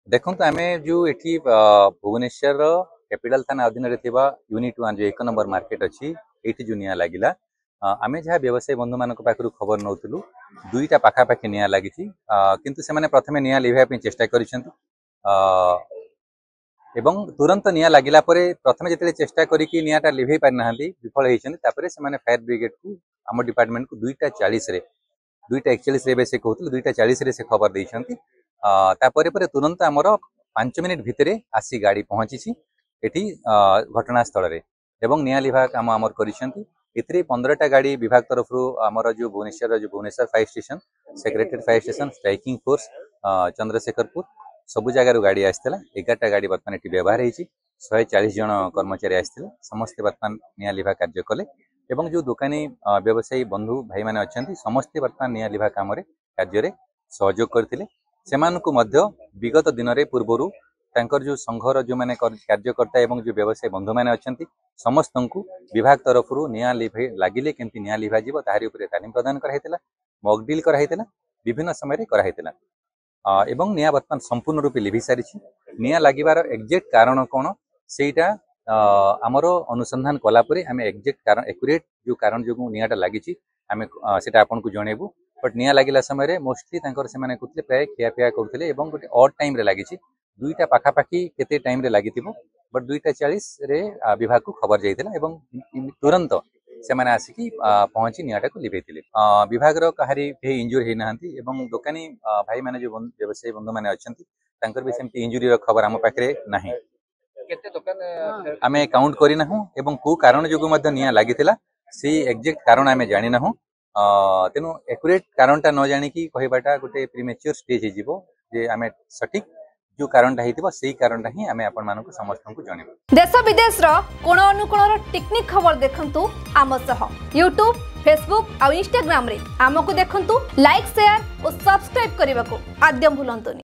देखो आम जो ये भुवनेश्वर कैपिटल थाना अधीन यूनिट 1 जो 1 नंबर मार्केट अच्छी ये जो निया लगिला आम जहाँ व्यवसायी बंधु मान पाखु खबर नौ दुईटा पाखापाखि निया लगी किंतु से प्रथम निया लिभाई चेष्टा कर तुरंत निया लगिला प्रथम जो चेष्टा करी नियाटा लिभे पारि ना विफल होती फायर ब्रिगेड को आम डिपार्टमेंट को 2:41 से कहते 2:40 से खबर देती तुरंत आमर 5 मिनिट भितर आसी गाड़ी पहुंची एटी घटनास्थल एवं निया लिभा काम आमर कर 15टा गाड़ी विभाग तरफ आमर जो Bhubaneswar fire station secretariat fire station striking force Chandrasekharpur सबु जगार गाड़ी आसाला 11टा गाड़ी बर्तमान ये व्यवहार होती 140 जन कर्मचारी आते समस्ते बर्तमान निया लिभा कार्य कले एवं जो दुकानी व्यवसायी बंधु भाई मैंने अच्छा समस्ते बर्तमान निया लिभा काम कार्य सहयोग करते विगत दिन में पूर्वर जो संघर जो मैंने कार्यकर्ता एवं जो व्यवसायी बंधु मैंने अच्छा समस्त को विभाग तरफ निया लिभे लगिले केमती निया लिभा जीव तारि उपरे तालीम प्रदान कराइला मॉकड्रिल कराइला विभिन्न समय कराइला एवं निया बर्तमान संपूर्ण रूपे लिभि सारी निया लगिबार एक्जेक्ट कारण कौन सेटा आमर अनुसंधान कलापर आम एक्जेक्ट कारण एक्यूरेट जो कारण जो नियाटा लगी आम से आपन को जनइबू बट निया लगिला समय मोस्टली से कहते प्राय खियापिया करते गोटे ऑड टाइम लगी दुईटा पाखापाखि केते टाइम रे लगी बट 2:40 विभाग को खबर जाइए तुरंत से मैंने आसिकी पहुंची नियाटा को लिभे विभाग कहारी इंजुरी होना दुकानी भाई मैंने जो व्यवसायी बंधु मैंने अच्छा भी सेमती इंजुरी खबर आम पाखे ना आम काउंट करना कौ कारण जो निया लगी से एक्जेक्ट कारण आम जानी ना तेणु एक्यूरेट कारणटा न जाणिकी कहबाटा गोटे प्रीमेच्योर स्टेज जे आम सठिक जो कारणटा हेतिबो सेही कारणटा ही आमे आपन मानक समस्त को जणिबो। देश विदेश रो कोण अनुकोणर टेक्निक खबर देखंतु आम सह YouTube, Facebook आ Instagram रे आमको देखंतु लाइक शेयर और सब्सक्राइब करने को आद्यम भूलंतुनि।